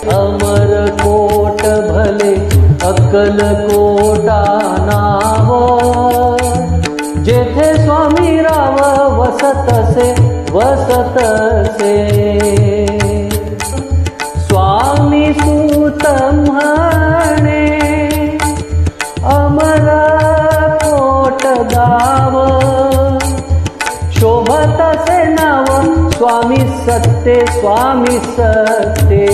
अमरकोट भले अक्कलकोटा नाव, जेथे स्वामी राव वसतसे वसतसे. स्वामी सूत म्हणे अमरकोट गाव, शोभतसे नाव स्वामी सत्ते स्वामी सत्ते.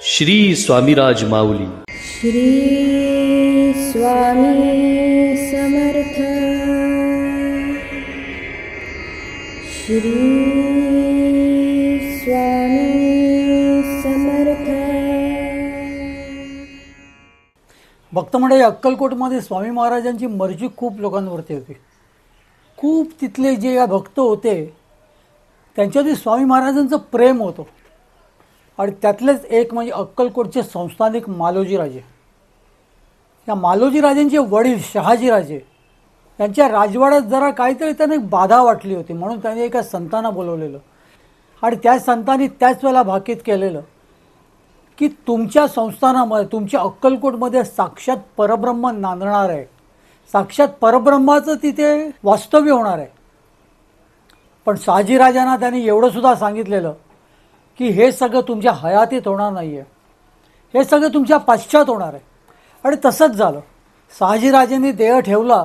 श्री स्वामीराज माऊली. श्री स्वामी समर्थ. श्री स्वामी समर्थ. भक्तमंडळी, अक्कलकोटमध्ये स्वामी महाराजांची मर्जी खूप लोकांवरती होती. खूप तिथले जे या भक्त होते त्यांच्यावरती स्वामी महाराजांचं प्रेम होतं. आणि त्यातलेच एक म्हणजे अक्कलकोटचे संस्थानिक मालोजीराजे. या मालोजीराजेंचे वडील शहाजीराजे यांच्या राजवाड्यात जरा काहीतरी त्यांना एक बाधा वाटली होती, म्हणून त्यांनी एका संतांना बोलवलेलं. आणि त्या संतांनी त्याच वेळेला भाकीत केलेलं की तुमच्या संस्थानामध्ये, तुमच्या अक्कलकोटमध्ये साक्षात परब्रह्म नांदणार आहे, साक्षात परब्रह्माचं तिथे वास्तव्य होणार आहे. पण शहाजीराजांना त्यांनी एवढंसुद्धा सांगितलेलं की हे सगळं तुमच्या हयातीत होणार नाही आहे, हे सगळं तुमच्या पश्चात होणार आहे. आणि तसंच झालं. शहाजीराजांनी देह ठेवला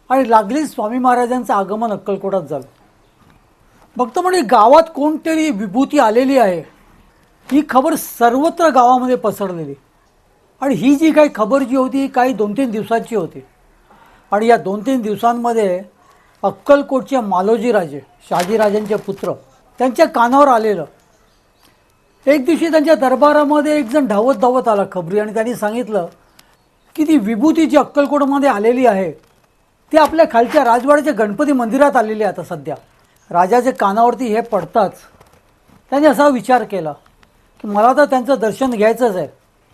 आणि लागलीच स्वामी महाराजांचं आगमन अक्कलकोटात झालं. फक्त म्हणजे गावात कोणतरी विभूती आलेली आहे ही खबर सर्वत्र गावामध्ये पसरलेली. आणि ही जी काही खबर जी होती ही काही 2-3 दिवसाची होती. आणि या 2-3 दिवसांमध्ये अक्कलकोटचे मालोजीराजे, शहाजीराजांचे पुत्र, त्यांच्या कानावर आलेलं. एक दिवशी त्यांच्या दरबारामध्ये एक जण धावत धावत आला खबरी, आणि त्यांनी सांगितलं की ती विभूती जी अक्कलकोटमध्ये आलेली आहे ती आपल्या खालच्या राजवाड्याच्या गणपती मंदिरात आलेली आहे आता सध्या. राजाच्या कानावरती हे पडताच त्यांनी असा विचार केला की मला तर त्यांचं दर्शन घ्यायचंच आहे.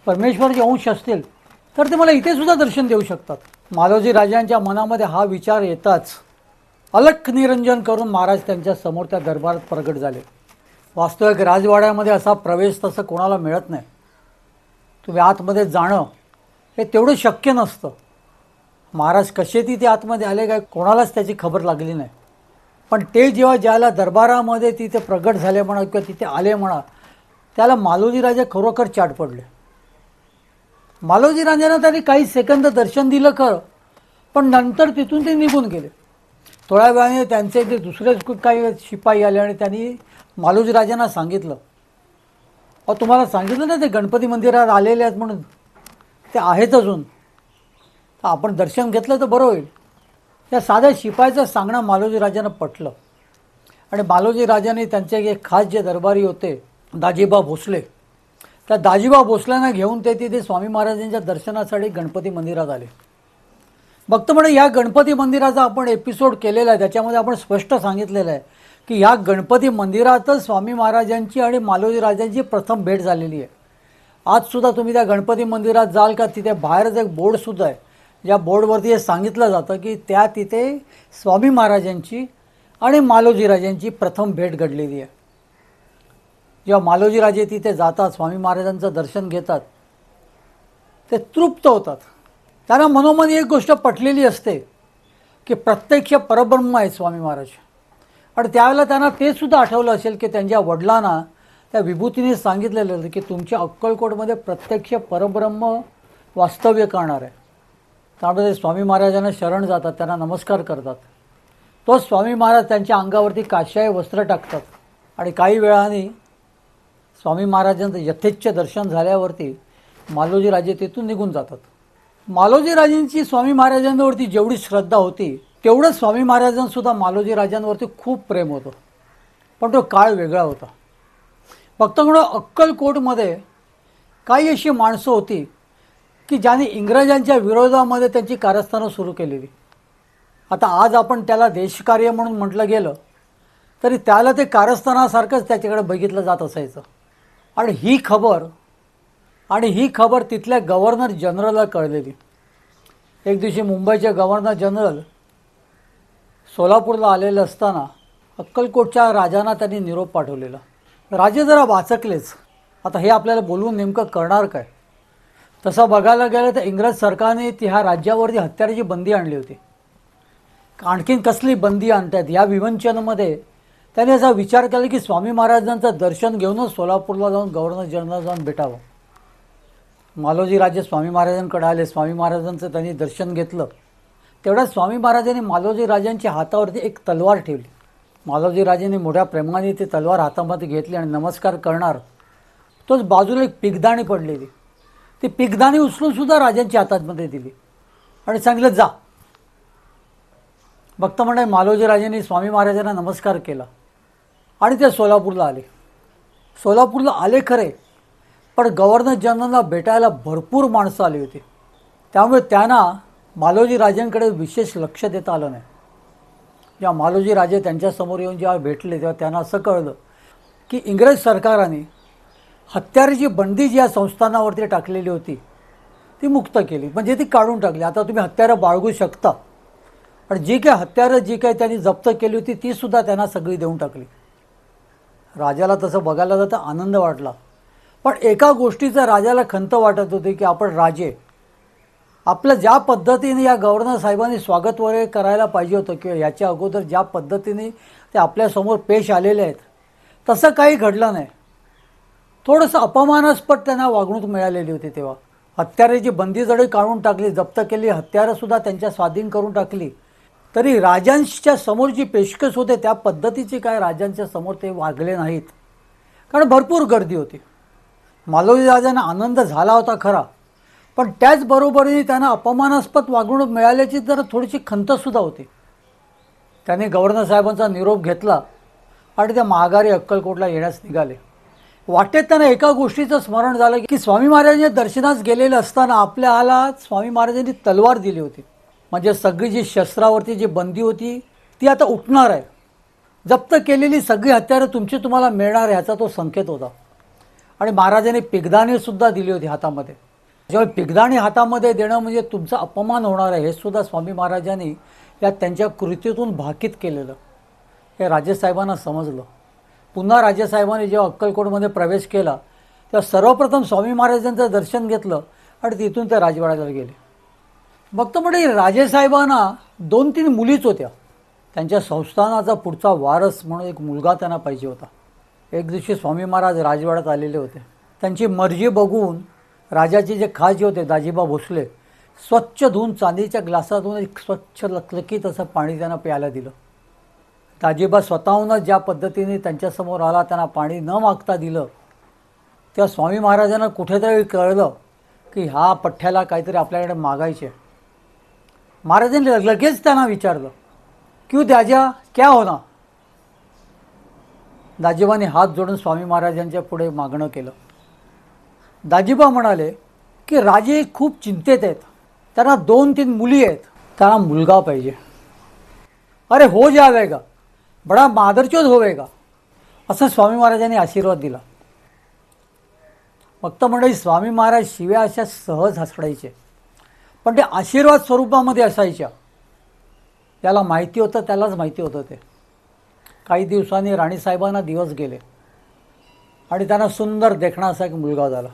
परमेश्वराचे अंश असतील तर ते मला इथेसुद्धा दर्शन देऊ शकतात. मालोजी राजांच्या मनामध्ये हा विचार येताच अलख निरंजन करून महाराज त्यांच्या समोर त्या दरबारात प्रगट झाले. वास्तविक राजवाड्यामध्ये असा प्रवेश तसं कोणाला मिळत नाही. तुम्ही आतमध्ये जाणं हे तेवढं शक्य नसतं. महाराज कसे तिथे आतमध्ये आले काय कोणालाच त्याची खबर लागली नाही. पण ते जेव्हा ज्याला दरबारामध्ये तिथे प्रगट झाले म्हणा किंवा तिथे आले म्हणा, त्याला मालोजीराजे खरोखर चाट पडले. मालोजीराजांना त्यांनी काही सेकंद दर्शन दिलं खरं, पण नंतर तिथून ते निघून गेले. थोड्या वेळाने त्यांचे जे दुसरे काही शिपाई आले आणि त्यांनी मालोजीराजांना सांगितलं, तुम्हाला सांगितलं ना ते गणपती मंदिरात आलेले आहेत म्हणून, ते आहेत अजून, तर आपण दर्शन घेतलं तर बरं होईल. त्या साध्या शिपाईचं सांगणं मालोजीराजांना पटलं. आणि मालोजीराजांनी त्यांचे एक खास जे दरबारी होते दाजीबा भोसले, त्या दाजीबा भोसल्यांना घेऊन ते तिथे स्वामी महाराजांच्या दर्शनासाठी गणपती मंदिरात आले. भक्त म्हणजे या गणपती मंदिराचा आपण एपिसोड केलेला आहे, त्याच्यामध्ये आपण स्पष्ट सांगितलेलं आहे की ह्या गणपती मंदिरातच स्वामी महाराजांची आणि मालोजीराजांची प्रथम भेट झालेली आहे. आजसुद्धा तुम्ही त्या गणपती मंदिरात जाल का, तिथे बाहेरच एक बोर्डसुद्धा आहे, ज्या बोर्डवरती हे सांगितलं जातं की तिथे स्वामी महाराजांची आणि मालोजीराजांची प्रथम भेट घडलेली आहे. जेव्हा मालोजीराजे तिथे जातात, स्वामी महाराजांचं दर्शन घेतात, ते तृप्त होतात. त्यांना मनोमन एक गोष्ट पटलेली असते की प्रत्यक्ष परब्रह्म आहे स्वामी महाराज. आणि त्यावेळेला त्यांना ते सुद्धा आठवलं असेल की त्यांच्या वडिलांना त्या विभूतीने सांगितलेलं होतं की तुमच्या अक्कलकोटमध्ये प्रत्यक्ष परब्रह्म वास्तव्य करणार आहे. त्यामुळे स्वामी महाराजांना शरण जातात, त्यांना नमस्कार करतात. तोच स्वामी महाराज त्यांच्या अंगावरती काशाय वस्त्र टाकतात. आणि काही वेळाने स्वामी महाराजांचं यथेच्छ दर्शन झाल्यावरती मालोजीराजे तिथून निघून जातात. मालोजीराजांची स्वामी महाराजांवरती जेवढी श्रद्धा होती तेवढंच स्वामी महाराजांसुद्धा मालोजीराजांवरती खूप प्रेम होतं. पण तो काळ वेगळा होता. फक्त म्हणून अक्कलकोटमध्ये काही अशी माणसं होती की ज्यांनी इंग्रजांच्या विरोधामध्ये त्यांची कारस्थानं सुरू केलेली. आता आज आपण त्याला देशकार्य म्हणून म्हटलं गेलं तरी त्याला ते कारस्थानासारखंच त्याच्याकडे बघितलं जात असायचं. आणि ही खबर तिथल्या गव्हर्नर जनरलला कळलेली. एक दिवशी मुंबईचे गव्हर्नर जनरल सोलापूरला आलेले असताना अक्कलकोटच्या राजांना त्यांनी निरोप पाठवलेला राजे जरा वाचकलेच. आता हे आपल्याला बोलवून नेमकं करणार काय? तसं बघायला गेलं तर इंग्रज सरकारने ह्या राज्यावरती हत्याराची बंदी आणली होती. आणखीन कसली बंदी आणतात या विवंचनामध्ये त्याने असा विचार केला की स्वामी महाराजांचं दर्शन घेऊनच सोलापूरला जाऊन गव्हर्नर जनरल जाऊन भेटावं. मालोजी राजे स्वामी महाराजांकडे आले. स्वामी महाराजांचं त्यांनी दर्शन घेतलं. तेवढ्यात स्वामी महाराजांनी मालोजी राजांच्या हातावरती एक तलवार ठेवली. मालोजी राजेंनी मोठ्या प्रेमाने ती तलवार हातामध्ये घेतली आणि नमस्कार करणार तोच बाजूला एक पिगदाणी पडलेली. ती पिगदाणी उचलून सुद्धा राजांच्या हातामध्ये दिली आणि सांगितलं जा. भक्त मंडळी, मालोजी राजेंनी स्वामी महाराजांना नमस्कार केला आणि ते सोलापूरला आले. सोलापूरला आले खरे, पण गव्हर्नर जनरलला भेटायला भरपूर माणसं आली होती. त्यामुळे त्यांना मालोजी राजांकडे विशेष लक्ष देता आलं नाही. जेव्हा मालोजी राजे त्यांच्यासमोर येऊन जेव्हा भेटले तेव्हा त्यांना असं कळलं की इंग्रज सरकाराने हत्याराची बंदी जी या संस्थानावरती टाकलेली होती ती मुक्त केली, म्हणजे ती काढून टाकली. आता तुम्ही हत्यारं बाळगू शकता. आणि जी काही हत्यारं जी काही त्यांनी जप्त केली होती तीसुद्धा त्यांना सगळी देऊन टाकली. राजाला तसं बघायला जाता आनंद वाटला, पण एका गोष्टीचं राजाला खंत वाटत होती की आपण राजे आपलं ज्या पद्धतीने या गव्हर्नर साहेबांनी स्वागत वगैरे करायला पाहिजे होतं किंवा याच्या अगोदर ज्या पद्धतीने ते आपल्यासमोर पेश आलेले आहेत तसं काही घडलं नाही. थोडंसं अपमानास्पद त्यांना वागणूक मिळालेली होती. तेव्हा हत्याराची बंदी जरी काढून टाकली, जप्त केली, हत्यारंसुद्धा त्यांच्या स्वाधीन करून टाकली, तरी राजांच्या समोर जी पेशकश होते त्या पद्धतीची काय राजांच्या समोर ते वागले नाहीत, कारण भरपूर गर्दी होती. मालोजी राजांना आनंद झाला होता खरा, पण त्याचबरोबरीने त्यांना अपमानास्पद वागणूक मिळाल्याची जरा थोडीशी खंतसुद्धा होती. त्याने गव्हर्नर साहेबांचा निरोप घेतला आणि त्या माघारी अक्कलकोटला येण्यास निघाले. वाटेत त्यांना एका गोष्टीचं स्मरण झालं की स्वामी महाराजांच्या दर्शनास गेलेले असताना आपल्या हातात स्वामी महाराजांनी तलवार दिली होती. म्हणजे सगळी जी शस्त्रावरती जी बंदी होती ती आता उठणार आहे. जप्त केलेली सगळी हत्यारं तुमची तुम्हाला मिळणार आहे ह्याचा तो संकेत होता. आणि महाराजांनी पिगदाणीसुद्धा दिली होती हातामध्ये. त्यामुळे पिगदाणी हातामध्ये देणं म्हणजे तुमचा अपमान होणार आहे हे सुद्धा स्वामी महाराजांनी या त्यांच्या कृतीतून भाकीत केलेलं हे राजेसाहेबांना समजलं. पुन्हा राजेसाहेबांनी जेव्हा अक्कलकोटमध्ये प्रवेश केला तेव्हा सर्वप्रथम स्वामी महाराजांचं दर्शन घेतलं आणि तिथून ते राजवाड्याला गेले. भक्त म्हणजे राजेसाहेबांना 2-3 मुलीच होत्या. त्यांच्या संस्थानाचा पुढचा वारस म्हणून एक मुलगा त्यांना पाहिजे होता. एक दिवशी स्वामी महाराज राजवाड्यात आलेले होते. त्यांची मर्जी बघून राजाचे जे खास होते दाजीबा भोसले स्वच्छ धुवून चांदीच्या ग्लासातून एक स्वच्छ लकलकीत असं पाणी त्यांना प्यायला दिलं. दाजीबा स्वतःहूनच ज्या पद्धतीने त्यांच्यासमोर आला, त्यांना पाणी न मागता दिलं, तेव्हा स्वामी महाराजांना कुठेतरी कळलं की हा पठ्ठ्याला काहीतरी आपल्याकडे मागायचे. महाराजांनी लगेच त्यांना विचारलं, क्यों दाजा क्या होना? दाजीबाने हात जोडून स्वामी महाराजांच्या पुढे मागणं केलं. दाजीबा म्हणाले की राजे खूप चिंतेत आहेत, त्यांना 2-3 मुली आहेत, त्यांना मुलगा पाहिजे. अरे हो जावेगा, बडा मादरचोद होवेगा, असं स्वामी महाराजांनी आशीर्वाद दिला. फक्त मंडळी, स्वामी महाराज शिव्या अशा सहज हसडायचे, पण ते आशीर्वाद स्वरूपामध्ये असायच्या. त्याला माहिती होतं, त्यालाच माहिती होतं ते. काही दिवसांनी राणीसाहेबांना दिवस गेले आणि त्यांना सुंदर देखणा असा एक मुलगा झाला.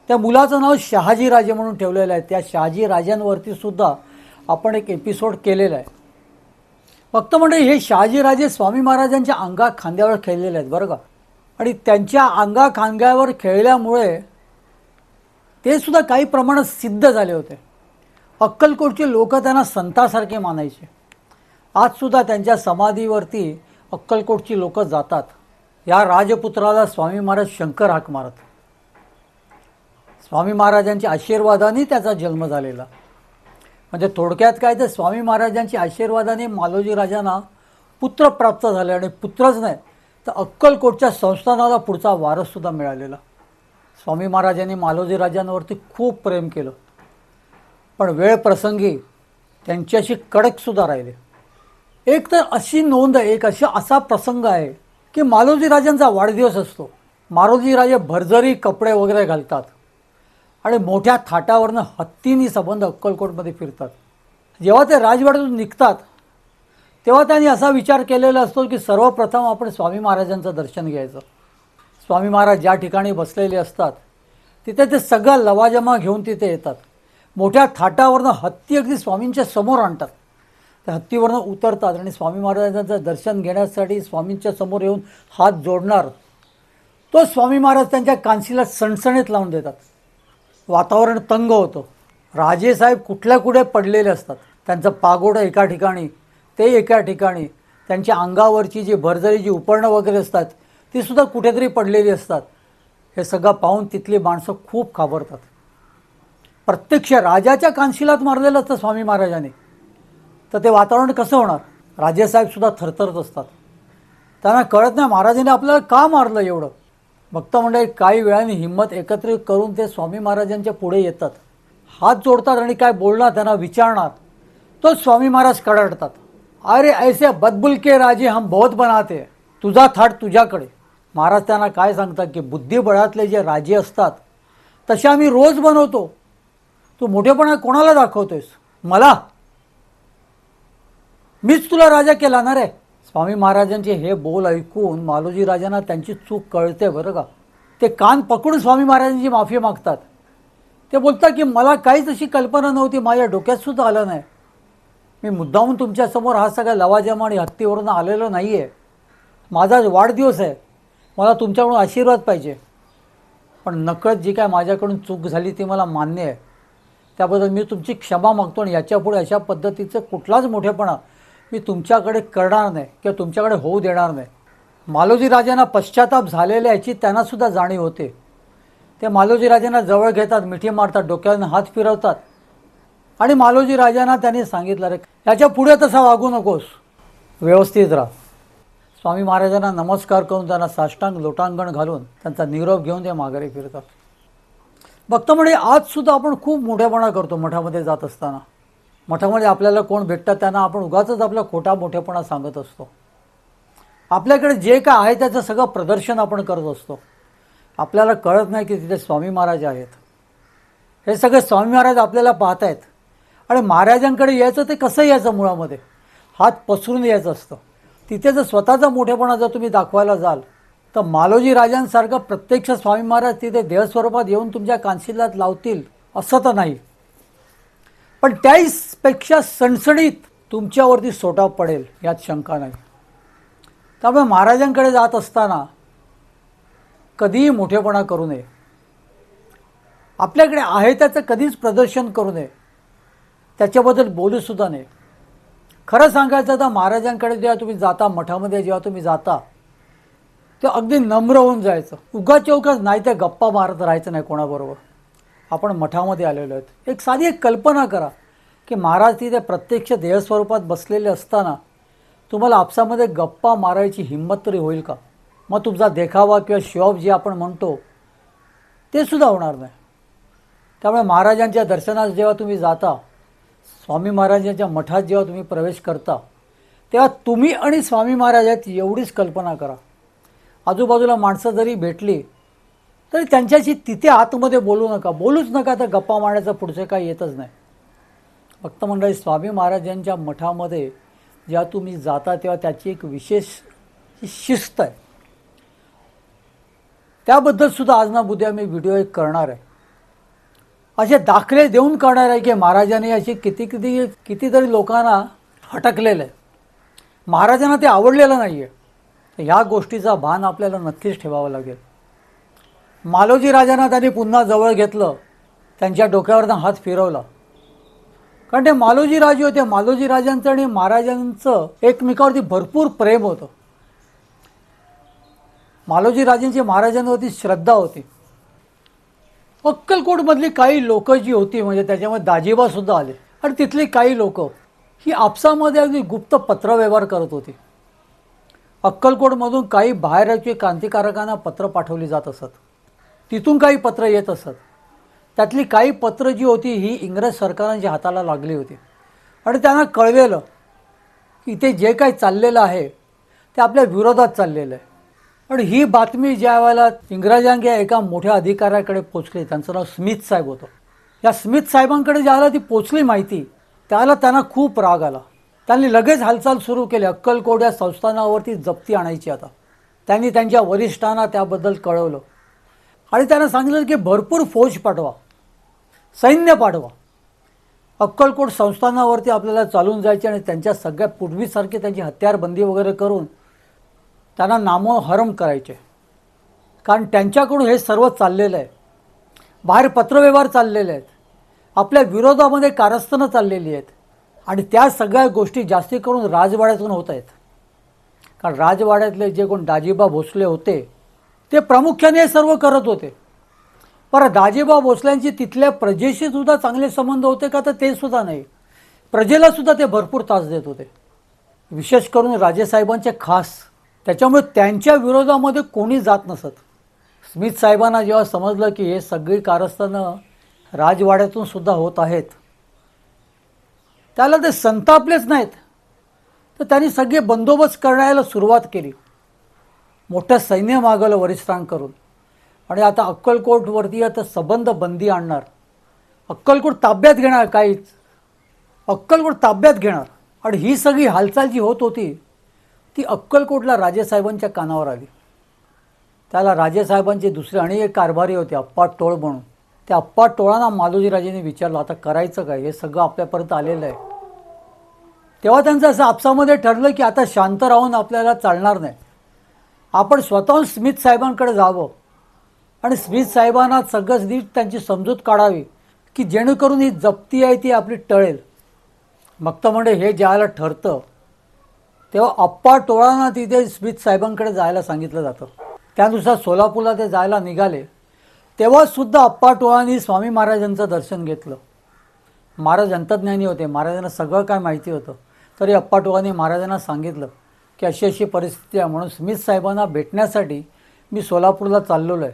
त्या मुलाचं नाव शहाजीराजे म्हणून ठेवलेलं आहे. त्या शहाजीराजांवरती सुद्धा आपण एक एपिसोड केलेला आहे. फक्त म्हणजे हे शहाजीराजे स्वामी महाराजांच्या अंगा खांद्यावर खेळलेले आहेत बरं का. आणि त्यांच्या अंगा खांद्यावर खेळल्यामुळे ते सुद्धा काही प्रमाणात सिद्ध झाले होते. अक्कलकोटचे लोक त्यांना संतासारखे मानायचे. आजसुद्धा त्यांच्या समाधीवरती अक्कलकोटची लोक जातात. या राजपुत्राला स्वामी महाराज शंकर हाक मारत. स्वामी महाराजांच्या आशीर्वादाने त्याचा जन्म झालेला. म्हणजे थोडक्यात काय, तर स्वामी महाराजांच्या आशीर्वादाने मालोजी राजांना पुत्र प्राप्त झाले आणि पुत्रच नाही तर अक्कलकोटच्या संस्थानाला पुढचा वारससुद्धा मिळालेला. स्वामी महाराजांनी मालोजी राजांवरती खूप प्रेम केलं, पण वेळ प्रसंगी त्यांच्याशी कडकसुद्धा राहिले. एक तर अशी नोंद आहे, असा प्रसंग आहे की मालोजी राजांचा वाढदिवस असतो. मालोजी राजे भरजरी कपडे वगैरे घालतात आणि मोठ्या थाटावरनं हत्तीनी संबंध अक्कलकोटमध्ये फिरतात. जेव्हा ते राजवाड्यातून निघतात तेव्हा त्यांनी असा विचार केलेला असतो की सर्वप्रथम आपण स्वामी महाराजांचं दर्शन घ्यायचं. स्वामी महाराज ज्या ठिकाणी बसलेले असतात तिथे ते सगळा लवाजमा घेऊन तिथे येतात. मोठ्या थाटावरनं हत्ती अगदी स्वामींच्या समोर आणतात. त्या हत्तीवरनं उतरतात आणि स्वामी महाराजांचं दर्शन घेण्यासाठी स्वामींच्या समोर येऊन हात जोडणार. तो स्वामी महाराज त्यांच्या कानशीला सणसणीत लावून देतात. वातावरण तंग होतं. राजेसाहेब कुठल्या कुठे पडलेले असतात. त्यांचं पागोडं एका ठिकाणी, ते एका ठिकाणी. त्यांच्या अंगावरची जी भरजरी जी उपरणं वगैरे असतात तीसुद्धा कुठेतरी पडलेली असतात. हे सगळं पाहून तिथली माणसं खूप घाबरतात. प्रत्यक्ष राजाच्या कानशिलात मारलेलं असतं स्वामी महाराजांनी, तर ते वातावरण कसं होणार. राजेसाहेबसुद्धा थरथरत असतात. त्यांना कळत नाही महाराजांनी आपल्याला का मारलं एवढं. भक्त मंडळी काही वेळाने हिंमत एकत्रित करून ते स्वामी महाराजांच्या पुढे येतात. हात जोडतात आणि काय बोलणार त्यांना विचारणार. तो स्वामी महाराज कडाडतात. अरे ऐसे बदबुल के राजे हम बहुत बनाते, तुझा थाट तुझ्याकडे. महाराज त्यांना काय सांगतात की बुद्धिबळातले जे राजे असतात तसे आम्ही रोज बनवतो. तू मोठेपणा कोणाला दाखवतोयस. मला. मीच तुला राजा केला ना रे. स्वामी महाराजांचे हे बोल ऐकून मालोजी राजांना त्यांची चूक कळते बरं का. ते कान पकडून स्वामी महाराजांची माफी मागतात. ते बोलतात की मला काहीच अशी कल्पना नव्हती, माझ्या डोक्यातसुद्धा आलं नाही. मी मुद्दामून तुमच्यासमोर हा सगळा लवाजमा आणि हत्तीवरून आलेलो नाही आहे. माझा वाढदिवस आहे, मला तुमच्याकडून आशीर्वाद पाहिजे. पण नकळत जी काय माझ्याकडून चूक झाली ती मला मान्य आहे. त्याबद्दल मी तुमची क्षमा मागतो आणि याच्यापुढे अशा पद्धतीचं कुठलाच मोठेपणा मी तुमच्याकडे करणार नाही किंवा तुमच्याकडे होऊ देणार नाही. मालोजी राजांना पश्चाताप झालेले याची त्यांनासुद्धा जाणीव होते. ते मालोजी राजांना जवळ घेतात, मिठी मारतात, डोक्याने हात फिरवतात आणि मालोजी राजांना त्यांनी सांगितलं रे याच्या पुढे तसा वागू नकोस, व्यवस्थित राहा. स्वामी महाराजांना नमस्कार करून त्यांना साष्टांग लोटांगण घालून त्यांचा निरोप घेऊन ते माघारी फिरतात. भक्त म्हणजे आजसुद्धा आपण खूप मोठेपणा करतो. मठामध्ये जात असताना मठामध्ये आपल्याला कोण भेटतात त्यांना आपण उगाचच आपला खोटा मोठेपणा सांगत असतो. आपल्याकडे जे काय आहे त्याचं सगळं प्रदर्शन आपण करत असतो. आपल्याला कळत नाही की तिथे स्वामी महाराज आहेत. हे सगळे स्वामी महाराज आपल्याला पाहत आहेत आणि महाराजांकडे यायचं ते कसं यायचं. मुळामध्ये हात पसरून यायचं असतं. तिथे जर स्वतःचा मोठेपणा जर तुम्ही दाखवायला जाल तर मालोजी राजांसारखं प्रत्यक्ष स्वामी महाराज तिथे देहस्वरूपात येऊन तुमच्या कानशिलात लावतील असं तर नाही. पण त्याहीपेक्षा सणसणीत तुमच्यावरती सोटा पडेल यात शंका नाही. त्यामुळे महाराजांकडे जात असताना कधीही मोठेपणा करू नये. आपल्याकडे आहे त्याचं कधीच प्रदर्शन करू नये. त्याच्याबद्दल बोलूसुद्धा नये. खरं सांगायचं तर महाराजांकडे जेव्हा तुम्ही जाता, मठामध्ये जेव्हा तुम्ही जाता तेव्हा अगदी नम्र होऊन जायचं. उगाच उगाच नाही ते गप्पा मारत राहायचं नाही कोणाबरोबर. आपण मठामध्ये आलेलो आहेत. एक साधी एक कल्पना करा की महाराज तिथे प्रत्यक्ष देहस्वरूपात बसलेले असताना तुम्हाला आपसामध्ये गप्पा मारायची हिंमत तरी होईल का. मग तुमचा देखावा किंवा शॉप जे आपण म्हणतो ते सुद्धा होणार नाही. त्यामुळे महाराजांच्या दर्शनास जेव्हा तुम्ही जाता, स्वामी महाराजांच्या मठात जेव्हा तुम्ही प्रवेश करता तेव्हा तुम्ही आणि स्वामी महाराज आहेत एवढीच कल्पना करा. आजूबाजूला माणसं जरी भेटली तरी त्यांच्याशी तिथे आतमध्ये बोलू नका. बोलूच नका. तर गप्पा मारण्याचं पुढचं काही येतच नाही. भक्त मंडळी, स्वामी महाराजांच्या मठामध्ये जेव्हा तुम्ही जाता तेव्हा त्याची एक विशेष शिस्त आहे. त्याबद्दलसुद्धा आज ना उद्या मी व्हिडिओ एक करणार आहे. असे दाखले देऊन करणार आहे की महाराजांनी अशी कितीतरी लोकांना हटकलेलं आहे. महाराजांना ते आवडलेलं नाही आहे. तर ह्या गोष्टीचा भान आपल्याला नक्कीच ठेवावं लागेल. मालोजी राजांना त्यांनी पुन्हा जवळ घेतलं, त्यांच्या डोक्यावरनं हात फिरवला. कारण ते मालोजी राजे होते. मालोजी राजांचं आणि महाराजांचं एकमेकावरती भरपूर प्रेम होतं. मालोजी राजांची महाराजांवरती श्रद्धा होती. अक्कलकोटमधली काही लोकं जी होती, म्हणजे त्याच्यामध्ये दाजीबासुद्धा आले आणि तिथली काही लोकं ही आपसामध्ये अगदी गुप्त पत्रव्यवहार करत होती. अक्कलकोटमधून काही बाहेरच्या क्रांतिकारकांना पत्र पाठवली जात असत. तिथून काही पत्र येत असत. त्यातली काही पत्र जी होती ही इंग्रज सरकारांच्या हाताला लागली होती आणि त्यांना कळलेलं की इथे जे काही चाललेलं आहे ते आपल्या विरोधात चाललेलं आहे. आणि ही बातमी ज्या वेळेला इंग्रजांच्या एका मोठ्या अधिकाऱ्याकडे पोचली, त्यांचं नाव स्मिथ साहेब होतं. या स्मिथ साहेबांकडे ज्यावेळेला ती पोचली माहिती, त्यावेळेला त्यांना खूप राग आला. त्यांनी लगेच हालचाल सुरू केली. अक्कलकोट या संस्थानावरती जप्ती आणायची. आता त्यांनी त्यांच्या वरिष्ठांना त्याबद्दल कळवलं आणि त्यांना सांगितलं की भरपूर फौज पाठवा, सैन्य पाठवा. अक्कलकोट संस्थानावरती आपल्याला चालून जायचे आणि त्यांच्या सगळ्या पूर्वीसारखी त्यांची हत्यारबंदी वगैरे करून त्यांना नामोहरम करायचे. कारण त्यांच्याकडून हे सर्व चाललेलं आहे. बाहेर पत्रव्यवहार चाललेले आहेत, आपल्या विरोधामध्ये कारस्थानं चाललेली आहेत आणि त्या सगळ्या गोष्टी जास्ती करून राजवाड्यातून होत आहेत. कारण राजवाड्यातले जे कोण दाजीबा भोसले होते ते प्रामुख्याने हे सर्व करत होते. बरं, दाजीबा भोसल्यांची तिथल्या प्रजेशी सुद्धा चांगले संबंध होते का? तर ते सुद्धा नाही. प्रजेला सुद्धा ते भरपूर त्रास देत होते, विशेष करून राजेसाहेबांचे खास. त्याच्यामुळे त्यांच्या विरोधामध्ये कोणी जात नसत. स्मिथ साहेबांना जेव्हा समजलं की हे सगळी कारस्थानं राजवाड्यातून सुद्धा होत आहेत, त्याला ते संतापलेच नाहीत. तर त्यांनी सगळे बंदोबस्त करण्याला सुरुवात केली. मोठं सैन्य मागवलं वरिष्ठांकडून आणि आता अक्कलकोटवरती आता सबंध बंदी आणणार, अक्कलकोट ताब्यात घेणार. काहीच अक्कलकोट ताब्यात घेणार. आणि ही सगळी हालचाल जी होत होती ती अक्कलकोटला राजेसाहेबांच्या कानावर आली. त्याला राजेसाहेबांचे दुसरे अनेक कारभारी होते, अप्पा टोळ म्हणून. त्या अप्पा टोळांना मालोजीराजेंनी विचारलं आता करायचं काय, हे सगळं आपल्यापर्यंत आलेलं आहे. तेव्हा त्यांचं असं आपसामध्ये ठरलं की आता शांत राहून आपल्याला चालणार नाही, आपण स्वतःहून स्मिथ साहेबांकडे जावं आणि स्मिथ साहेबांना सगळंच नीट त्यांची समजूत काढावी की जेणेकरून ही जप्ती आहे ती आपली टळेल. मग तर म्हणजे हे ज्याला ठरतं तेव्हा अप्पा टोळांना तिथे स्मिथ साहेबांकडे जायला सांगितलं जातं. त्यानुसार सोलापूरला ते जायला निघाले. तेव्हासुद्धा अप्पा टोळांनी स्वामी महाराजांचं दर्शन घेतलं. महाराज अंतर्ज्ञानी होते, महाराजांना सगळं काय माहिती होतं. तरी अप्पा टोळांनी महाराजांना सांगितलं की अशी अशी परिस्थिती आहे, म्हणून स्मिथ साहेबांना भेटण्यासाठी मी सोलापूरला चाललेलो आहे.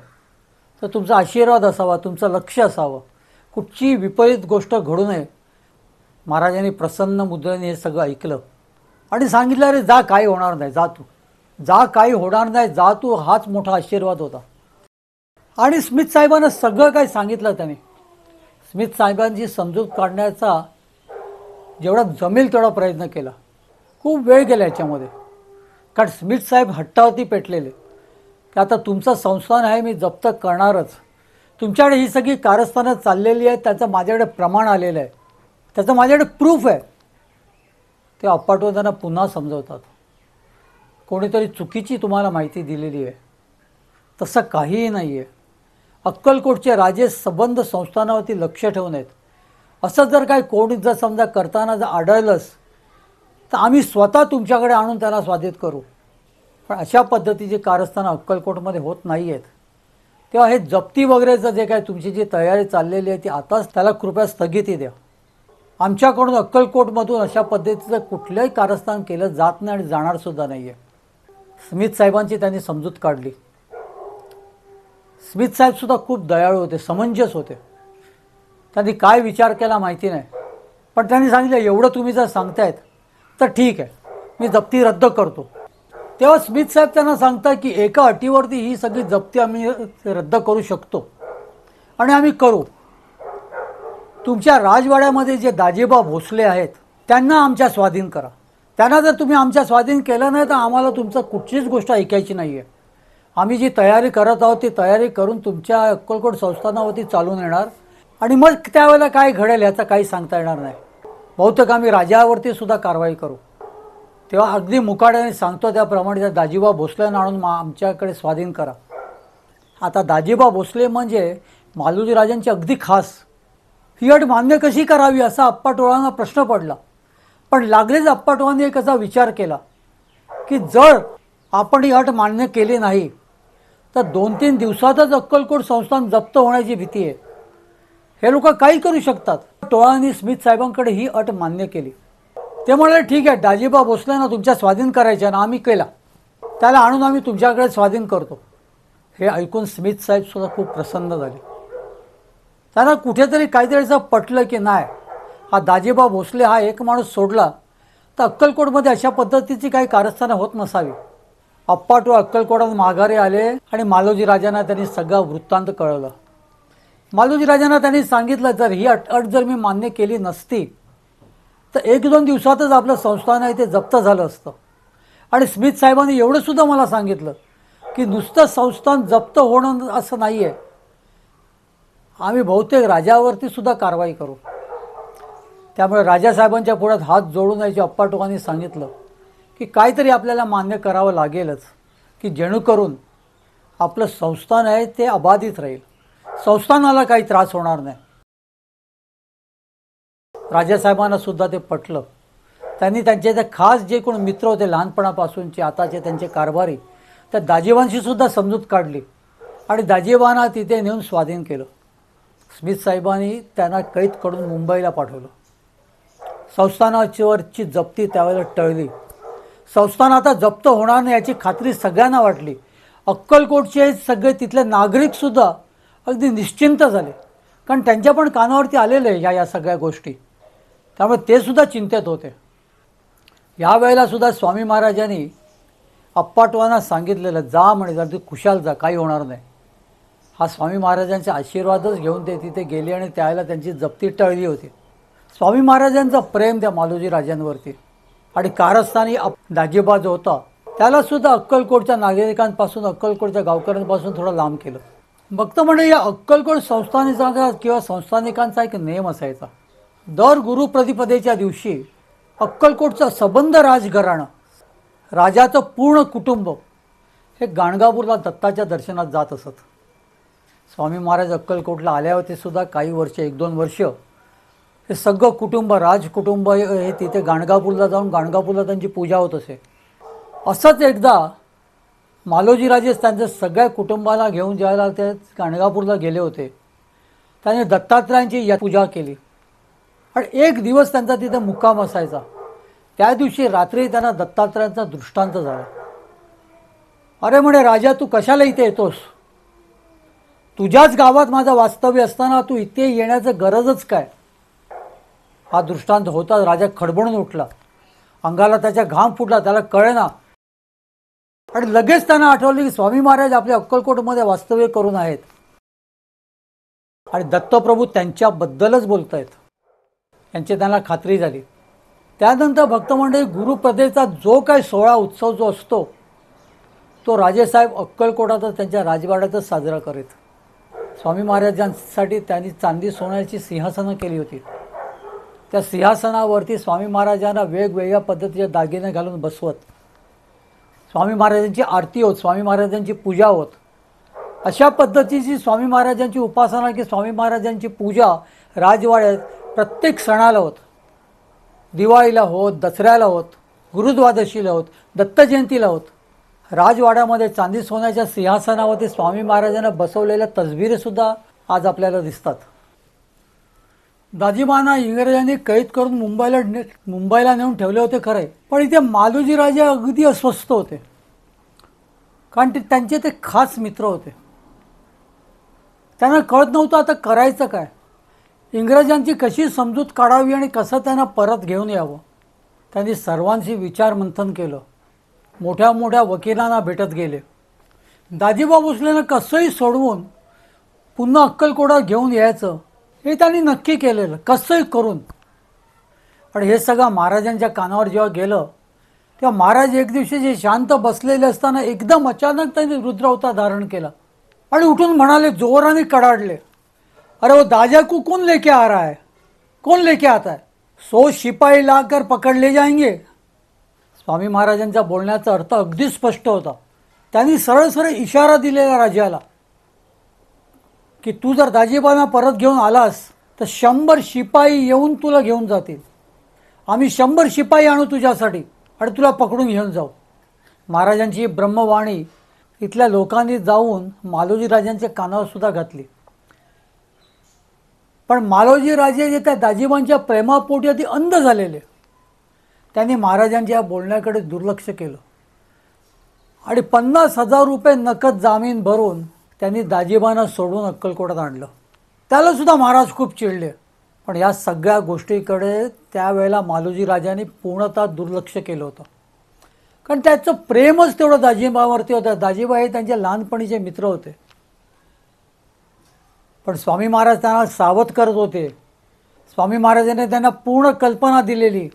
तर तुमचा आशीर्वाद असावा, तुमचं लक्ष असावं, कुठची विपरीत गोष्ट घडू नये. महाराजांनी प्रसन्न मुद्रेने हे सगळं ऐकलं आणि सांगितलं अरे जा, काही होणार नाही, जा तू, जा, काही होणार नाही, जा तू. हाच मोठा आशीर्वाद होता. आणि स्मिथ साहेबांना सगळं काही सांगितलं त्याने. स्मिथ साहेबांची समजूत काढण्याचा जेवढा जमेल तेवढा प्रयत्न केला. खूप वेळ गेला याच्यामध्ये. कारण स्मिथ साहेब हट्टावरती पेटलेले की आता तुमचं संस्थान आहे, मी जप्त करणारच. तुमच्याकडे ही सगळी कारस्थानं चाललेली आहेत, त्याचं माझ्याकडे प्रमाण आलेलं आहे, त्याचं माझ्याकडे प्रूफ आहे. ते अप्पाटो त्यांना पुन्हा समजवतात कोणीतरी चुकीची तुम्हाला माहिती दिलेली आहे, तसं काहीही नाही आहे. अक्कलकोटचे राजे सबंध संस्थानावरती लक्ष ठेवून आहेत. असं जर काय कोणी जर समजा करताना जर आढळलंच तर आम्ही स्वतः तुमच्याकडे आणून त्याला स्वाधीन करू. पण अशा पद्धतीची कारस्थानं अक्कलकोटमध्ये होत नाही आहेत. तेव्हा हे जप्ती वगैरेचं जे काय तुमची जी तयारी चाललेली आहे ती आताच त्याला कृपया स्थगिती द्या. आमच्याकडून अक्कलकोटमधून अशा पद्धतीचं कुठलंही कारस्थान केलं जात नाही आणि जाणारसुद्धा नाही आहे. स्मिथ साहेबांची त्यांनी समजूत काढली. स्मिथ साहेबसुद्धा खूप दयाळू होते, समंजस होते. त्यांनी काय विचार केला माहिती नाही, पण त्यांनी सांगितलं एवढं तुम्ही जर सांगतायत तर ठीक आहे, मी जप्ती रद्द करतो. तेव्हा स्मिथ साहेब त्यांना सांगतात की एका अटीवरती ही सगळी जप्ती आम्ही रद्द करू शकतो आणि आम्ही करू. तुमच्या राजवाड्यामध्ये जे दाजीबा भोसले आहेत त्यांना आमच्या स्वाधीन करा. त्यांना जर तुम्ही आमच्या स्वाधीन केलं नाही तर आम्हाला तुमचं कुठचीच गोष्ट ऐकायची नाही आहे. आम्ही जी तयारी करत आहोत ती तयारी करून तुमच्या अक्कलकोट संस्थानावरती चालून येणार आणि मग त्यावेळेला काय घडेल याचं काही सांगता येणार नाही. बहुतेक आम्ही राजावरती सुद्धा कारवाई करू. तेव्हा अगदी मुकाट्याने सांगतो त्याप्रमाणे त्या दाजीबा भोसल्यांना आणून आमच्याकडे स्वाधीन करा. आता दाजीबा भोसले म्हणजे मालोजीराजांचे अगदी खास. ही अट मान्य कशी करावी असा अप्पा टोळांना प्रश्न पडला. पण लागलेच अप्पा टोळांनी एक असा विचार केला की जर आपण ही अट मान्य केली नाही तर 2-3 दिवसातच अक्कलकोट संस्थान जप्त होण्याची भीती आहे. हे लोक काही करू शकतात. टोळांनी स्मिथ साहेबांकडे ही अट मान्य केली. ते म्हणाले ठीक आहे, दाजीबा भोसल्यांना तुमच्या स्वाधीन करायच्या ना, आम्ही केला, त्याला आणून आम्ही तुमच्याकडे स्वाधीन करतो. हे ऐकून स्मिथ साहेबसुद्धा खूप प्रसन्न झाले. त्यांना कुठेतरी काहीतरी असं पटलं की नाही, हा दाजीबा भोसले हा एक माणूस सोडला तर अक्कलकोटमध्ये अशा पद्धतीची काही कारस्थानं होत नसावी. अप्पा टोळ अक्कलकोटात माघारी आले आणि मालोजीराजांना त्यांनी सगळा वृत्तांत कळवलं. मालोजीराजांना त्यांनी सांगितलं जर ही अट जर मी मान्य केली नसती तर 1-2 दिवसातच आपलं संस्थान आहे ते जप्त झालं असतं. आणि स्मिथ साहेबांनी एवढंसुद्धा मला सांगितलं की नुसतं संस्थान जप्त होणं असं नाही आहे, आम्ही बहुतेक राजावरती सुद्धा कारवाई करू. त्यामुळे राजासाहेबांच्या पुढ्यात हात जोडून यायचे अप्पाटोकांनी सांगितलं की काहीतरी आपल्याला मान्य करावं लागेलच की जेणेकरून आपलं संस्थान आहे ते अबाधित राहील, संस्थानाला काही त्रास होणार नाही. राजासाहेबांना सुद्धा ते पटलं. त्यांनी त्यांचे ते खास जे कोण मित्र होते लहानपणापासूनचे आताचे त्यांचे कारभारी, त्या दाजीबांशी सुद्धा समजूत काढली आणि दाजीबांना तिथे नेऊन स्वाधीन केलं. स्मिथ साहेबांनी त्यांना कैद करून मुंबईला पाठवलं. संस्थानावरची जप्ती त्यावेळेला टळली. संस्थान आता जप्त होणार नाही याची खात्री सगळ्यांना वाटली. अक्कलकोटचे सगळे तिथले नागरिकसुद्धा अगदी निश्चिंत झाले, कारण त्यांच्या पण कानावरती आलेले या सगळ्या गोष्टी. त्यामुळे ते सुद्धा चिंतेत होते. यावेळेला सुद्धा स्वामी महाराजांनी अप्पाटवांना सांगितलेलं, जा म्हणे, जर तू खुशाल जा, काही होणार नाही. हा स्वामी महाराजांचे आशीर्वादच घेऊन ते तिथे गेले आणि त्यावेळेला त्यांची जप्ती टळली होती. स्वामी महाराजांचं प्रेम त्या मालोजी राजांवरती आणि कारस्थानी दाजीबा जो होता त्यालासुद्धा अक्कलकोटच्या नागरिकांपासून, अक्कलकोटच्या गावकऱ्यांपासून थोडं लांब केलं. भक्त म्हणजे या अक्कलकोट संस्थानिकांचा किंवा संस्थानिकांचा एक नेम असायचा. दर गुरुप्रतिपदेच्या दिवशी अक्कलकोटचा सबंध राजघराणं, राजाचं पूर्ण कुटुंब हे गाणगापूरला दत्ताच्या दर्शनात जात असत. स्वामी महाराज अक्कलकोटला आल्यावरती सुद्धा काही वर्ष, 1-2 वर्ष हे सगळं कुटुंब, राजकुटुंब हे तिथे गाणगापूरला जाऊन गाणगापूरला त्यांची पूजा होत असे. असंच एकदा मालोजीराजे त्यांच्या सगळ्या कुटुंबाला घेऊन ज्यावेळेला ते गाणगापूरला गेले होते, त्याने दत्तात्रयांची पूजा केली आणि एक दिवस त्यांचा तिथे मुक्काम असायचा. त्या दिवशी रात्री त्यांना दत्तात्रयांचा दृष्टांत झाला. अरे म्हणे, राजा तू कशाला इथे येतोस? तुझ्याच गावात माझं वास्तव्य असताना तू इथे येण्याचं गरजच काय? हा दृष्टांत होता. राजा खडबडून उठला, अंगाला त्याच्या घाम फुटला, त्याला कळेना. आणि लगेच त्यांना आठवले की स्वामी महाराज आपल्या अक्कलकोटमध्ये वास्तव्य करून आहेत आणि दत्तप्रभू त्यांच्याबद्दलच बोलत आहेत, यांची त्यांना खात्री झाली. त्यानंतर भक्तमंडळी गुरुप्रदेचा जो काही सोहळा उत्सव जो असतो तो राजेसाहेब अक्कलकोटातच त्यांच्या राजवाड्यातच साजरा करीत. स्वामी महाराजांसाठी त्यांनी चांदी सोन्याची सिंहासनं केली होती. त्या सिंहासनावरती स्वामी महाराजांना वेगवेगळ्या पद्धतीचे दागिने घालून बसवत, स्वामी महाराजांची आरती होत, स्वामी महाराजांची पूजा होत. अशा पद्धतीची स्वामी महाराजांची उपासना की स्वामी महाराजांची पूजा राजवाड्यात प्रत्येक सणाला होत. दिवाळीला होत, दसऱ्याला होत, गुरुद्वादशीला होत, दत्तजयंतीला होत. राजवाड्यामध्ये चांदी सोन्याच्या सिंहासनावरती स्वामी महाराजांना बसवलेल्या तसबिरीसुद्धा आज आपल्याला दिसतात. दाजीबांना इंग्रजांनी कैद करून मुंबईला नेऊन ठेवले होते खरे, पण इथे मालोजी राजे अगदी अस्वस्थ होते, कारण त्यांचे ते खास मित्र होते. त्यांना कळत नव्हतं आता करायचं काय, इंग्रजांची कशी समजूत काढावी आणि कसं त्यांना परत घेऊन यावं. त्यांनी सर्वांशी विचारमंथन केलं, मोठ्या मोठ्या वकिलांना भेटत गेले. दाजीबा भोसलेनं कसंही सोडवून पुन्हा अक्कलकोटात घेऊन यायचं हे त्यांनी नक्की केलेलं, कसंही करून. आणि हे सगळं महाराजांच्या कानावर जेव्हा गेलं तेव्हा महाराज एक दिवशी जे शांत बसलेले असताना एकदम अचानक त्यांनी रुद्रावतार धारण केला आणि उठून म्हणाले, जोराने कडाडले, अरे वो दाजा को कौन लेके आ रहा है, कौन लेके आता है, 100 शिपाई लाकर पकड़ ले जाएंगे. स्वामी महाराजांच्या बोलण्याचा अर्थ अगदी स्पष्ट होता. त्यांनी सरळ सरळ इशारा दिलेला राजाला की तू जर दाजीबांना परत घेऊन आलास तर 100 शिपाई येऊन तुला घेऊन जातील. आम्ही 100 शिपाई आणू तुझ्यासाठी आणि तुला पकडून घेऊन जाऊ. महाराजांची ब्रह्मवाणी इथल्या लोकांनी जाऊन मालोजी राजांच्या कानावर सुद्धा घातली. पण मालोजी राजे जे त्या दाजीबांच्या प्रेमापोटी अति अंध झालेले, त्यांनी महाराजांच्या बोलण्याकडे दुर्लक्ष केलं आणि 50,000 रुपये नकद जामीन भरून त्यांनी दाजीबांना सोडून अक्कलकोटात आणलं. त्याला सुद्धा महाराज खूप चिडले. पण या सगळ्या गोष्टीकडे त्यावेळेला मालोजी राजांनी पूर्णतः दुर्लक्ष केलं होतं, कारण त्याचं प्रेमच तेवढं दाजीबावरती होतं. दाजीबा हे त्यांचे लहानपणीचे मित्र होते. पण स्वामी महाराज त्यांना सावध करत होते स्वामी महाराजांनी त्यांना पूर्ण कल्पना दिलेली,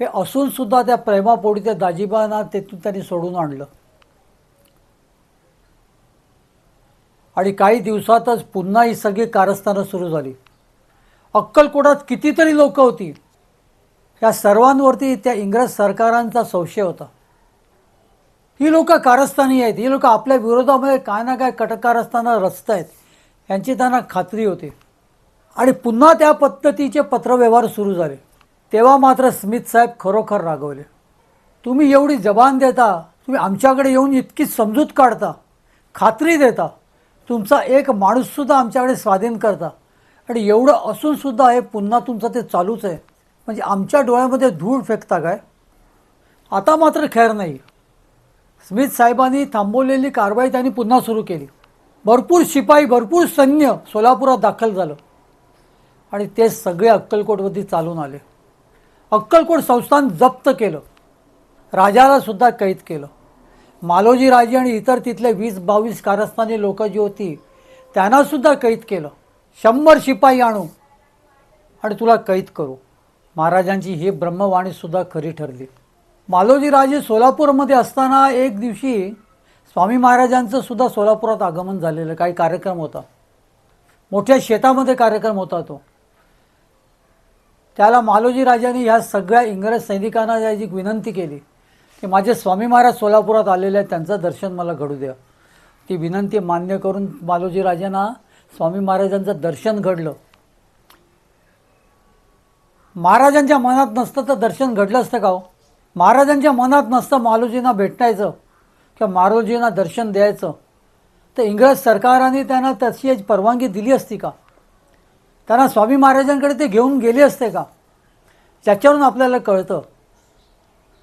हे असूनसुद्धा त्या प्रेमापोटी त्या दाजीबांना तेथून त्यांनी सोडून आणलं. आणि काही दिवसातच पुन्हा ही सगळी कारस्थानं सुरू झाली. अक्कलकोटात कितीतरी लोक होती. या सर्वांवरती त्या इंग्रज सरकारांचा संशय होता. ही लोक कारस्थानी आहेत, ही लोक आपल्या विरोधामध्ये काय ना काय कटकारस्थानं रचत आहेत, यांची त्यांना खात्री होती. आणि पुन्हा त्या पद्धतीचे पत्रव्यवहार सुरू झाले. तेव्हा मात्र स्मिथ साहेब खरोखर रागवले. तुम्ही एवढी जबान देता, तुम्ही आमच्याकडे येऊन इतकी समजूत काढता, खात्री देता, तुमचा एक माणूससुद्धा आमच्याकडे स्वाधीन करता, आणि एवढं असूनसुद्धा हे पुन्हा तुमचं ते चालूच आहे, म्हणजे आमच्या डोळ्यामध्ये धूळ फेकता काय? आता मात्र खैर नाही. स्मिथ साहेबांनी थांबवलेली कारवाई त्यांनी पुन्हा सुरू केली. भरपूर शिपाई, भरपूर सैन्य सोलापुरात दाखल झालं आणि ते सगळे अक्कलकोटवरती चालून आले. अक्कलकोट संस्थान जप्त केलं, राजाला सुद्धा कैद केलं. मालोजी राजे आणि इतर तिथले 20-22 कारस्थानी लोक जी होती त्यांनासुद्धा कैद केलं. 100 शिपाई आणू आणि तुला कैद करू. महाराजांची ही ब्रह्मवाणीसुद्धा खरी ठरली. मालोजी राजे सोलापूरमध्ये असताना एक दिवशी स्वामी महाराजांचं सुद्धा सोलापुरात आगमन झालेलं. काही कार्यक्रम होता, मोठ्या शेतामध्ये कार्यक्रम होता तो. त्याला मालोजी राजांनी ह्या सगळ्या इंग्रज सैनिकांना याची विनंती केली की माझे स्वामी महाराज सोलापुरात आलेले आहेत, त्यांचं दर्शन मला घडू द्या. ती विनंती मान्य करून मालोजी राजांना स्वामी महाराजांचं दर्शन घडलं. महाराजांच्या मनात नसतं तर दर्शन घडलं असतं का हो? महाराजांच्या मनात नसतं मालोजींना भेटायचं किंवा मालोजींना दर्शन द्यायचं, तर इंग्रज सरकाराने त्यांना तशी परवानगी दिली असती का? त्यांना स्वामी महाराजांकडे ते घेऊन गेले असते का? त्याच्यावरून आपल्याला कळतं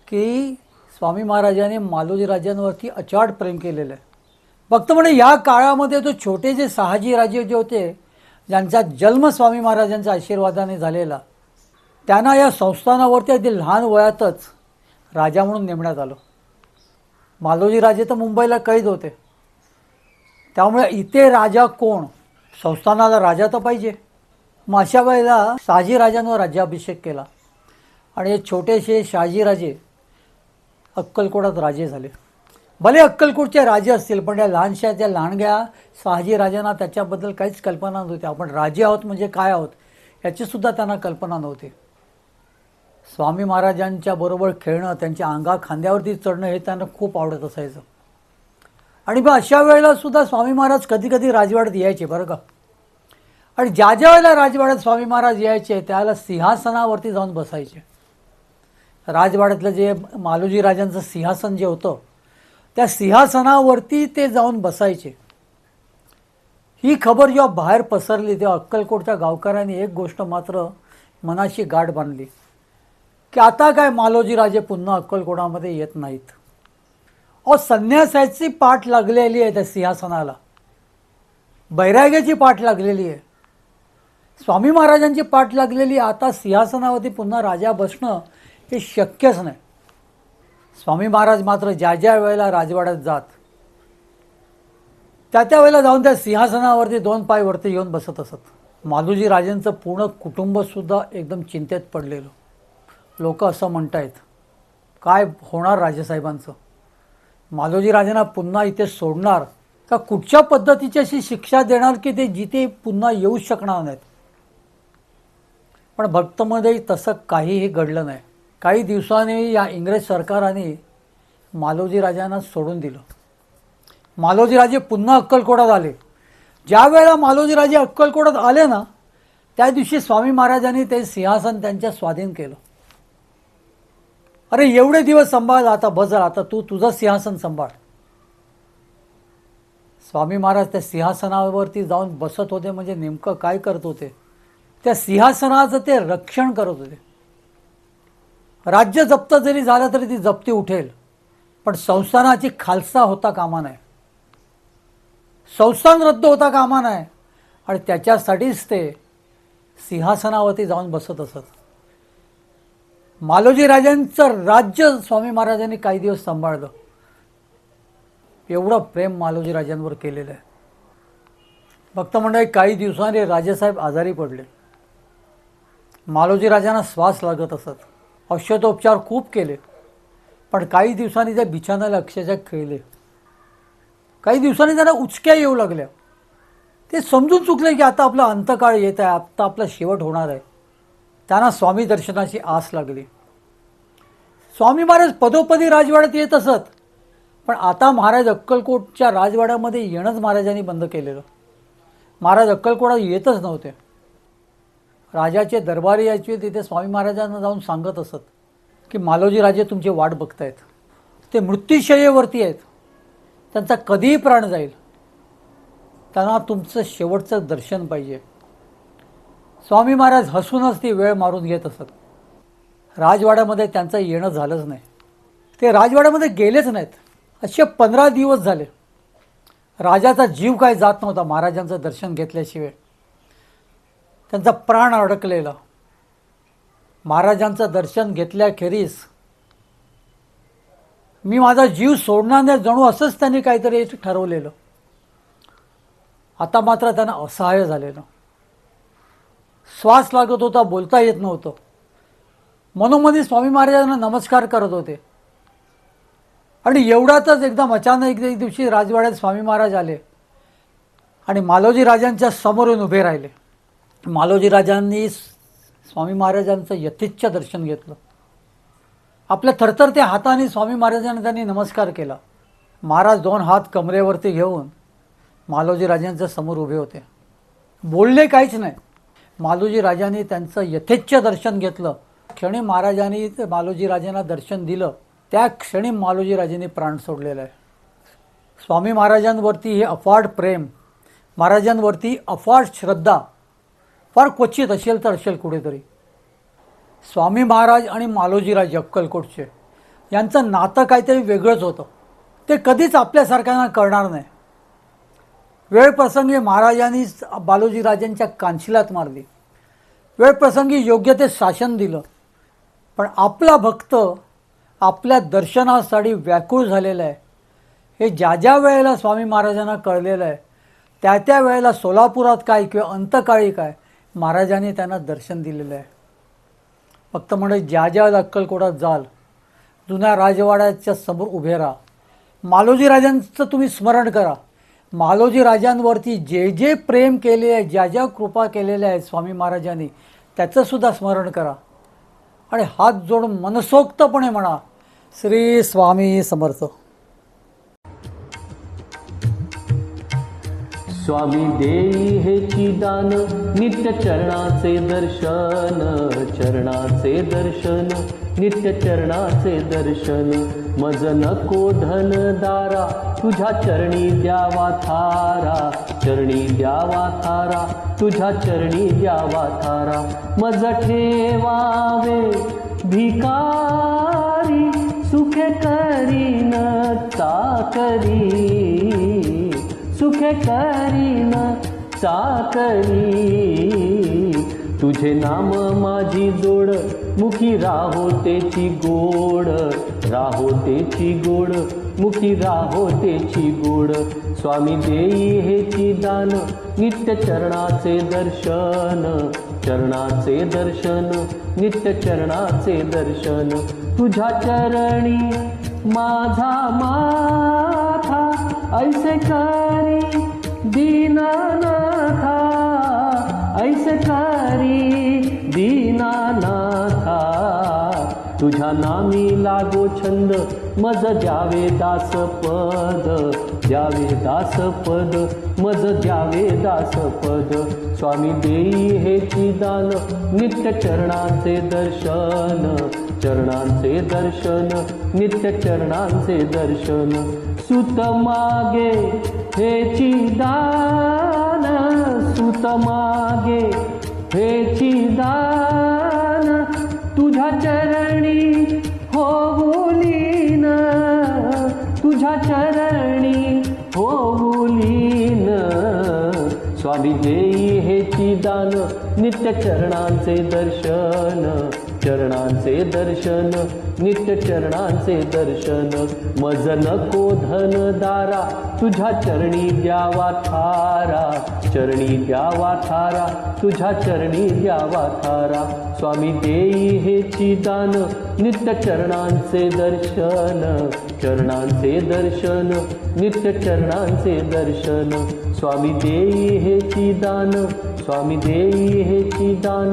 की स्वामी महाराजांनी मालोजी राजांवरती अचाट प्रेम केलेलं आहे. फक्त म्हणजे या काळामध्ये तो छोटे जे शहाजी राजे जे होते, ज्यांचा जन्म स्वामी महाराजांच्या आशीर्वादाने झालेला, त्यांना या संस्थानावरती अगदी लहान वयातच राजा म्हणून नेमण्यात आलं. मालोजी राजे तर मुंबईला कैद होते, त्यामुळे इथे राजा कोण? संस्थानाला राजा तर पाहिजे. मग अशा वेळेला शहाजीराजांवर राज्याभिषेक केला आणि हे छोटेसे शहाजीराजे अक्कलकोटात राजे झाले. भले अक्कलकोटचे राजे असतील, पण या लहानशा त्या लहानग्या शहाजीराजांना त्याच्याबद्दल काहीच कल्पना नव्हती. आपण राजे आहोत म्हणजे काय आहोत याचीसुद्धा त्यांना कल्पना नव्हती. स्वामी महाराजांच्या बरोबर खेळणं, त्यांच्या खांद्यावरती चढणं हे त्यांना खूप आवडत असायचं. आणि मग अशा वेळेला सुद्धा स्वामी महाराज कधी कधी राजवाड्यात यायचे बरं का. आणि ज्या ज्या वेळेला राजवाड्यात स्वामी महाराज यायचे त्यावेळेला सिंहासनावरती जाऊन बसायचे. राजवाड्यातलं जे मालोजी राजांचं सिंहासन जे होतं त्या सिंहासनावरती ते जाऊन बसायचे. ही खबर जेव्हा बाहेर पसरली तेव्हा अक्कलकोटच्या गावकऱ्यांनी एक गोष्ट मात्र मनाशी गाठ बांधली की आता काय मालोजी राजे पुन्हा अक्कलकोटामध्ये येत नाहीत. संन्यासाची पाठ लागलेली आहे त्या सिंहासनाला, बैराग्याची पाठ लागलेली आहे, स्वामी महाराजांची पाठ लागलेली. आता सिंहासनावरती पुन्हा राजा बसणं हे शक्यच नाही. स्वामी महाराज मात्र ज्या ज्या वेळेला राजवाड्यात जात त्या वेळेला जाऊन त्या सिंहासनावरती 2 पाय वरती येऊन बसत असत. मालोजी राजेंचं पूर्ण कुटुंबसुद्धा एकदम चिंतेत पडलेलं. लोक असं म्हणतायत काय होणार राजेसाहेबांचं? मालोजी राजांना पुन्हा इथे सोडणार का कुठच्या पद्धतीची अशी शिक्षा देणार की ते जिथे पुन्हा येऊ शकणार नाहीत? पण भक्तमध्ये तसं काहीही घडलं नाही. काही दिवसांनी या इंग्रज सरकाराने मालोजी राजांना सोडून दिलं. मालोजी राजे पुन्हा अक्कलकोटात आले. ज्या वेळेला मालोजी राजे अक्कलकोटात आले ना त्या दिवशी स्वामी महाराजांनी ते सिंहासन त्यांच्या स्वाधीन केलं. अरे एवढे दिवस सांभाळ, आता बस झालं, आता तू तुझं सिंहासन सांभाळ. स्वामी महाराज त्या सिंहासनावरती जाऊन बसत होते म्हणजे नेमकं काय करत होते? त्या सिंहासनाचं ते रक्षण करत होते. राज्य जप्त जरी झालं तरी ती जप्ती उठेल, पण संस्थानाची खालसा होता कामा नये, संस्थान रद्द होता कामा नये. आणि त्याच्यासाठीच ते सिंहासनावरती जाऊन बसत असत. मालोजी राजांचं राज्य स्वामी महाराजांनी काही दिवस सांभाळलं. एवढं प्रेम मालोजी राजांवर केलेलं आहे. भक्त मंडळी, काही दिवसांनी राजेसाहेब आजारी पडले. मालोजी राजांना श्वास लागत असत. औषधोपचार खूप केले, पण काही दिवसांनी त्या बिछाण्याला अक्षरशः खेळले. काही दिवसांनी त्यांना उचक्या येऊ लागल्या. ते समजून चुकले की आता आपला अंतकाळ येत आहे, आता आपला शेवट होणार आहे. त्यांना स्वामी दर्शनाची आस लागली. स्वामी महाराज पदोपदी राजवाड्यात येत असत, पण आता महाराज अक्कलकोटच्या राजवाड्यामध्ये येणंच महाराजांनी बंद केलेलं. महाराज अक्कलकोटात येतच नव्हते. राजाचे दरबारी यायचे, तिथे स्वामी महाराजांना जाऊन सांगत असत की मालोजी राजे तुमची वाट बघतायत, ते मृत्यूशय्येवरती आहेत, त्यांचा कधीही प्राण जाईल, त्यांना तुमचं शेवटचं दर्शन पाहिजे. स्वामी महाराज हसूनच ती वेळ मारून घेत असत. राजवाड्यामध्ये त्यांचं येणं झालंच नाही. ते राजवाड्यामध्ये गेलेच नाहीत. असे 15 दिवस झाले. राजाचा जीव काय जात नव्हता महाराजांचं दर्शन घेतल्याशिवाय. त्यांचा प्राण अडकलेला. महाराजांचं दर्शन घेतल्याखेरीज मी माझा जीव सोडणार नाही, जणू असंच त्यांनी काहीतरी ठरवलेलं. आता मात्र त्यांना असहाय्य झालेलं. श्वास लागत होता, बोलता येत नव्हतं. मनोमनी स्वामी महाराजांना नमस्कार करत होते. आणि एवढ्यातच एकदम अचानक एक दिवशी राजवाड्यात स्वामी महाराज आले आणि मालोजी राजांच्या समोरून उभे राहिले. मालोजी राजांनी स्वामी महाराजांचं यथेच्छ दर्शन घेतलं. आपल्या थरथरत्या हाताने स्वामी महाराजांना त्यांनी नमस्कार केला. महाराज 2 हात कमरेवरती घेऊन मालोजी राजांच्या समोर उभे होते. बोलले काहीच नाही. मालोजी राजांनी त्यांचं यथेच्छ दर्शन घेतलं. क्षणी महाराजांनी मालोजी राजांना दर्शन दिलं, त्या क्षणी मालोजी राजांनी प्राण सोडलेला आहे. स्वामी महाराजांवरती हे अफाट प्रेम, महाराजांवरती अफाट श्रद्धा फार क्वचित असेल तर असेल कुठेतरी. स्वामी महाराज आणि मालोजी राजे अक्कलकोटचे यांचं नातं काहीतरी वेगळंच होतं. ते कधीच आपल्यासारख्यांना करणार नाही. वेळप्रसंगी महाराजांनी मालोजी राजांच्या कानशिलात मारली. वेळप्रसंगी योग्य ते शासन दिलं. पण आपला भक्त आपल्या दर्शनासाठी व्याकुळ झालेला आहे हे ज्या ज्या वेळेला स्वामी महाराजांना कळलेलं आहे, त्या त्या वेळेला सोलापुरात काय किंवा अंतकाळी काय महाराजांनी त्यांना दर्शन दिलेलं आहे. फक्त म्हणजे ज्या ज्या अक्कलकोटात जाल, जुन्या राजवाड्याच्या समोर उभे राहा. मालोजी राजांचं तुम्ही स्मरण करा. मालोजी राजांवरती जे जे प्रेम केले आहे, ज्या ज्या कृपा केलेल्या आहेत स्वामी महाराजांनी, त्याचंसुद्धा स्मरण करा. आणि हात जोडून मनसोक्तपणे म्हणा, श्री स्वामी समर्थ. स्वामी देई हेची दान, नित्य चरणाचे दर्शन, चरणाचे दर्शन, नित्य चरणाचे दर्शन. मज नको धन दारा, तुझ्या चरणी द्यावा थारा, चरणी द्यावा थारा, तुझ्या चरणी द्यावा थारा. मज ठेवावे भिकारी, सुखे करीन चाकरी, सुखे करीन चाकरी. तुझे नाम माझी जोड, मुखी राहो तेची गोड, राहो तेची गोड, मुखी राहो तेची गोड. स्वामी देई हेची दान, नित्य चरणाचे दर्शन, चरणाचे दर्शन, नित्य चरणाचे दर्शन. तुझ्या चरणी माझा माथा, ऐसे करी दीनानाथा, ऐसे करी दीनानाथा. तुझ्या नामी लागो छंद, मज द्यावे दासपद, द्यावे दासपद, मज द्यावे दासपद. स्वामी देई हेची दान, नित्य चरणाचे दर्शन, चरणाचे दर्शन, नित्य चरणाचे दर्शन. सुत मागे हेची दान, सुत मागे हेची दान. तुझ्या चरणी होऊलीन, तुझ्या चरणी होऊलीन. स्वामी देई हेची दान, नित्य चरणाचे दर्शन, चरणांचे दर्शन नित्य चरणांचे दर्शन मज नको धन दारा तुझ्या चरणी द्यावा थारा चरणी द्यावा थारा तुझ्या चरणी द्यावा थारा स्वामी देई हेची दान नित्य चरणांचे दर्शन चरणांचे दर्शन नित्य चरणांचे दर्शन स्वामी देई हेची दान स्वामी देई हेची दान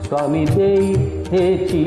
स्वामी देई हेची